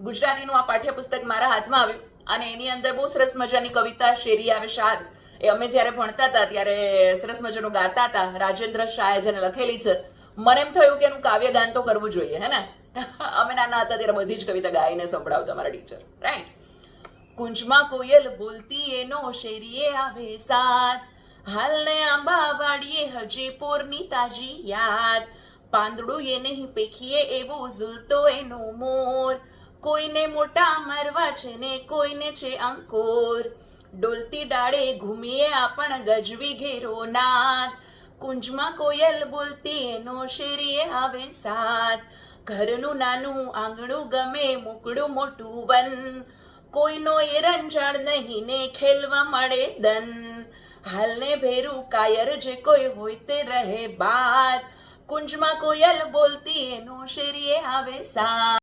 ગુજરાતીનું આ પાઠ્યપુસ્તક મારા હાથમાં આવ્યું અને એની અંદર બહુ સરસ મજાની કવિતા શેરી આવે શાદ એ અમે જ્યારે ભણતા હતા ત્યારે સરસ મજાનું ગાતા હતા. રાજેન્દ્ર શાહે જેને લખેલી છે. મને એમ થયું કે એનું કાવ્યગાન તો કરવું જોઈએ, હે ને. અમે નાના હતા ત્યારે બધી જ કવિતા ગાઈને સંભળાવતા મારા ટીચર, રાઈટ. કુંજમાં કોયલ બોલતી એનો શેરીએ આવે સાથ, હાલને આંબા વાડીએ હજી પોરની તાજી યાદ, પાંદડું એ નહીં પેખીએ એવું ઝૂલતો એનો મોર, કોઈને મોટા મરવા છે ને કોઈને છે અંકોર, ડોલતી ડાળે ઘૂમીએ આપણ ગજવી ઘેરો નાદ, કુંજમાં કોયલ બોલતી એનો શેરીએ આવે સાથ, ઘરનું નાનું આંગણું ગમે મોકળું મોટું વન, કોઈનો એરંજાળ નહીં ને ખેલવા મળે દન, હાલને ભેરું કાયર જે કોઈ હોય તે રહે બાદ, કુંજમાં કોયલ બોલતી એનો શેરીએ આવે સાથ.